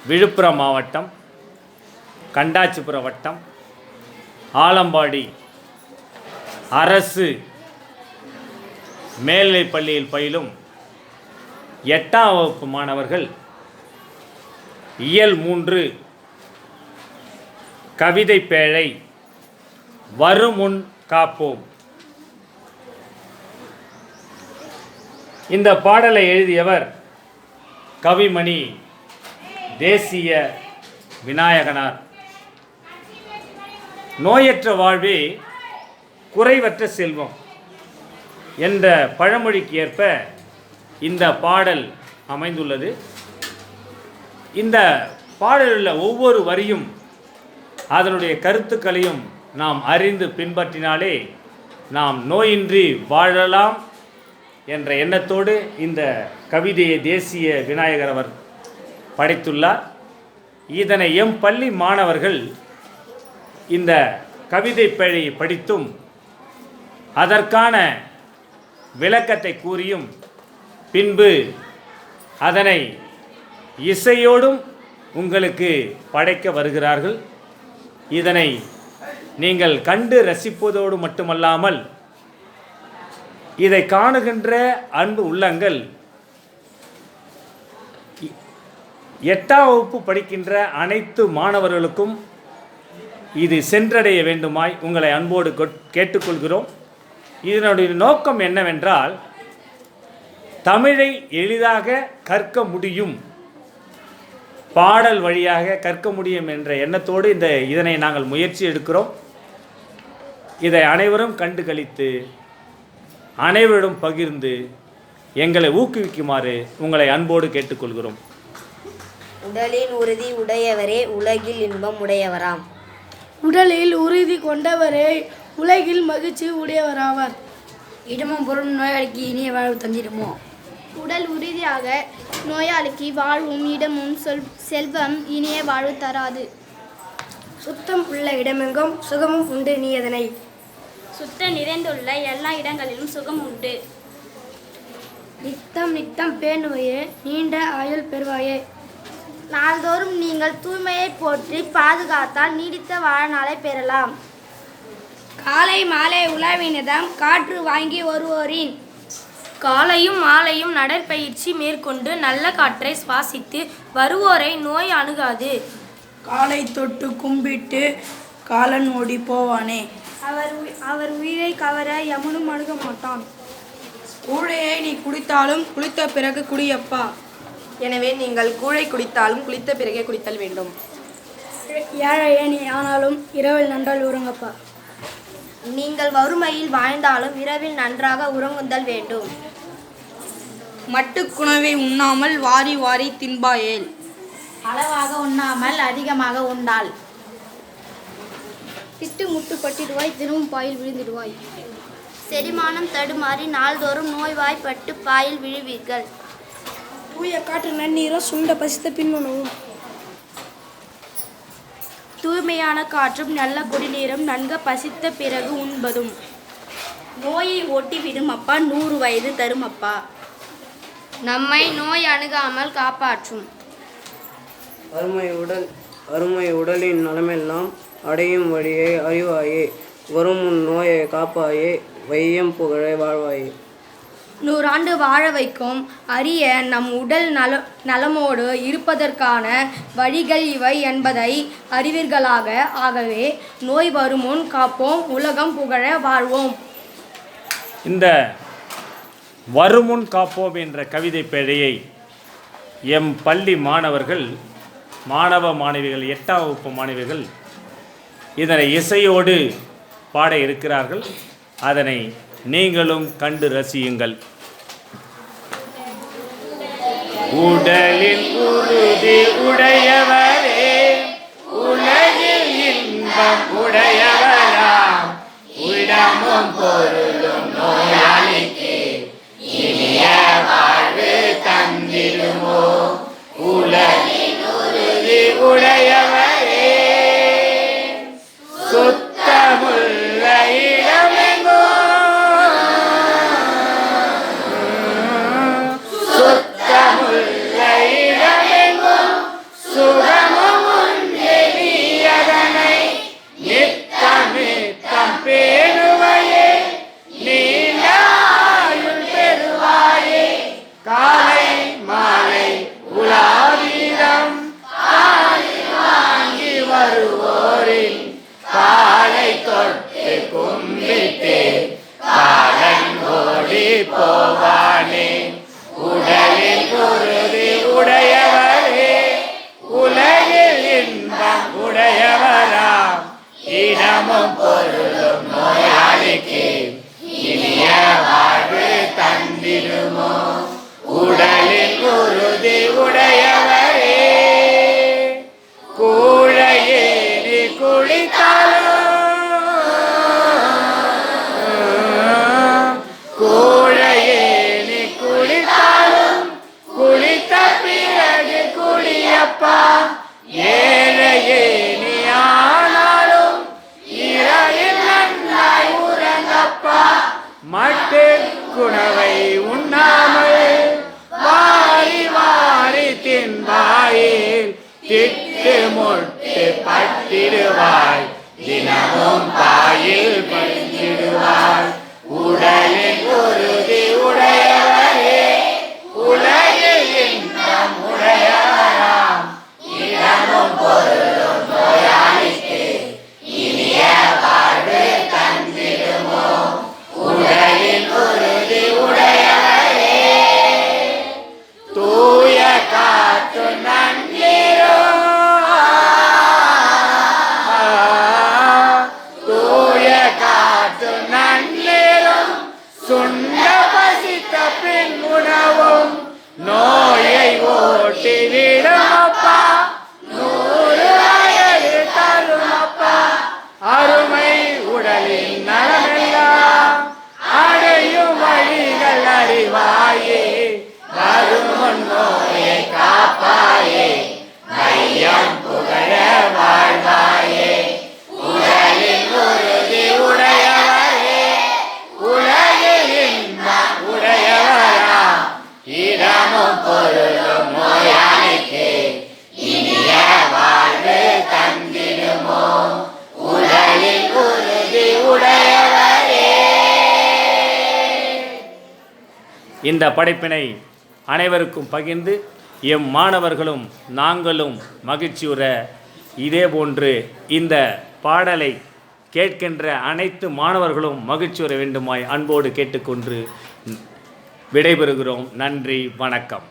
விழுப்புரம் மாவட்டம் கண்டாச்சிபுரம் வட்டம் ஆலம்பாடி அரசு மேல்நிலைப் பள்ளியில் பயிலும் 8ஆம் வகுப்பு மாணவர்கள் இயல் 3 கவிதை பேழை வருமுன் காப்போம். இந்த பாடலை எழுதியவர் கவிமணி தேசிய விநாயகனார். நோயற்ற வாழ்வே குறைவற்ற செல்வம் என்ற பழமொழிக்கு ஏற்ப இந்த பாடல் அமைந்துள்ளது. இந்த பாடலில் ஒவ்வொரு வரியும் அதனுடைய கருத்துக்களையும் நாம் அறிந்து பின்பற்றினாலே நாம் நோயின்றி வாழலாம் என்ற எண்ணத்தோடு இந்த கவிதையை தேசிய விநாயகர் அவர் படைத்துள்ளார். இதனை எம் பள்ளி மாணவர்கள் இந்த கவிதை பேழையை படித்தும் அதற்கான விளக்கத்தை கூறியும் பின்பு அதனை இசையோடும் உங்களுக்கு படைக்க வருகிறார்கள். இதனை நீங்கள் கண்டு ரசிப்பதோடு மட்டுமல்லாமல் இதை காணுகின்ற அன்பு உள்ளங்கள் 8ஆம் வகுப்பு படிக்கின்ற அனைத்து மாணவர்களுக்கும் இது சென்றடைய வேண்டுமாய் உங்களை அன்போடு கேட்டுக்கொள்கிறோம். இதனுடைய நோக்கம் என்னவென்றால் தமிழை எளிதாக கற்க முடியும், பாடல் வழியாக கற்க முடியும் என்ற எண்ணத்தோடு இதனை நாங்கள் முயற்சி எடுக்கிறோம். இதை அனைவரும் கண்டு களித்து அனைவரிடம் பகிர்ந்து எங்களை ஊக்குவிக்குமாறு உங்களை அன்போடு கேட்டுக்கொள்கிறோம். உடலில் உறுதி உடையவரே உலகில் இன்பம் உடையவராம். உடலில் உறுதி கொண்டவரே உலகில் மகிழ்ச்சி உடையவராவார். இடமும் பொருள் நோயாளிக்கு இனிய வாழ்வு தந்திடுமோ. உடல் உறுதியாக நோயாளிக்கு வாழ்வும் இடமும் செல்வம் இனிய வாழ்வு தராது. சுத்தம் உள்ள இடமெங்கும் சுகமும் உண்டு நீ அதனை. சுத்தம் நிறைந்துள்ள எல்லா இடங்களிலும் சுகம் உண்டு. நித்தம் நித்தம் பேணுவையே நீண்ட ஆயுள் பெறுவாயே. நாள்தோறும் நீங்கள் தூய்மையை போற்றி பாதுகாத்தால் நீடித்த வாழ்நாளை பெறலாம். காலை மாலை உலாவினதம் காற்று வாங்கி வருவோரின். காலையும் மாலையும் நடைப்பயிற்சி மேற்கொண்டு நல்ல காற்றை சுவாசித்து வருவோரை நோய் அணுகாது. காலை தொட்டு கும்பிட்டு காலன் ஓடி போவானே. அவர் உயிரை கவர எவனும் அணுக மாட்டான். கூழையை நீ குடித்தாலும் குளித்த பிறகு குடியப்பா. எனவே நீங்கள் கூழை குடித்தாலும் குளித்த பிறகே குடித்தல் வேண்டும். ஏழையே நீ ஆனாலும் இரவில் நன்றால் உறங்கப்பா. நீங்கள் வறுமையில் வாழ்ந்தாலும் இரவில் நன்றாக உறங்குதல் வேண்டும். மட்டுக்குணவை உண்ணாமல் வாரி வாரி தின்பாயேல். அளவாக உண்ணாமல் அதிகமாக உண்டால் திட்டு முட்டு பட்டிடுவாய், தினமும் பாயில் விழுந்திடுவாய். செரிமானம் தடுமாறி நாள்தோறும் நோய்வாய்ப்பட்டு பாயில் விழுவீர்கள். தூய காற்று நன்னீரும் சுண்ட பசித்த பின்னுணவும். தூய்மையான காற்றும் நல்ல குடிநீரும் நன்கு பசித்த பிறகு உண்பதும். நோயை ஓட்டிவிடும் அப்பா 100 வயது தரும் அப்பா. நம்மை நோய் அணுகாமல் காப்பாற்றும். அருமை உடலின் நலமெல்லாம் அடையும் வழியை அறிவாயே. வரும் முன் நோயை காப்பாயே, வையம் புகழ வாழ்வாயே. 100 ஆண்டு வாழ வைக்கும் அரிய நம் உடல் நலமோடு இருப்பதற்கான வழிகள் இவை என்பதை அறிவீர்களாக. ஆகவே நோய் வருமுன் காப்போம், உலகம் புகழ வாழ்வோம். இந்த வருமுன் காப்போம் என்ற கவிதை பேழையை எம் பள்ளி மாணவர்கள் மாணவிகள் 8ஆம் வகுப்பு மாணவிகள் இதனை இசையோடு பாட இருக்கிறார்கள். அதனை நீங்களும் கண்டு ரசியுங்கள். உடலில் உறுதி உடையவரே உலகில் இன்பம் உடையவராம். இடமும் பொருளும் நோயாளிக்கு இனிய வாழ்வு தந்திடுமோ. உலகில் உறுதி உடையவரே சுத்தமுள்ள இடமெங்கோ சுத்தமுள்ள இடமெங்கோ இடமும் பொருளும் நோயாளிக்கு இனிய வாழ்வு தந்திடுமோ உடலின் உறுதி உடையவரே கூழையே நீ குளித்தாலும் கூழையே நீ குளித்தாலும் குளித்த பிறகு குடியப்பா ஏழையே நீ ஆனாலும் இரவில் நன்றாய் உறங்கப்பா மட்டு குணவை உண்ணாமல் வாரி வாரி தின்பாயில் திட்டு முட்டு பட்டிடுவாய் தினமும் பாயில் படுத்திடுவாய் உடலின் உறுதி உடையவரே உலகில் இன்பம் உடையவராம் இடமும் பொருளும் நோயாளிக்கு இனிய வாழ்வு தந்திடுமோ உடலின் உறுதி உடையவரே தூய காத்து நன்னீரோ தூய காத்து நன்னீரும் சுண்ட பசித்த பின் உணவும் நோயை ஓட்டி விடுமப்பா 100 வயது தருமப்பா அருமை உடலின் நலமெல்லாம் அடையும் வழிகள் அறிவாயே வரும் நோயை காப்பாயே மையம் புகழ வாழ்வாயே உடலின் உறுதி உடையவரே உலகில் இன்பம் உடையவரா இடமும் பொருளும் நோயாளிக்கு இனிய வாழ்வு தந்திடுமோ உடலில் உறுதி உடையவரே. இந்த படைப்பினை அனைவருக்கும் பகிர்ந்து எம் மாணவர்களும் நாங்களும் மகிழ்ச்சியுற இதேபோன்று இந்த பாடலை கேட்கின்ற அனைத்து மாணவர்களும் மகிழ்ச்சியுற வேண்டுமாய் அன்போடு கேட்டுக்கொண்டு விடைபெறுகிறோம். நன்றி, வணக்கம்.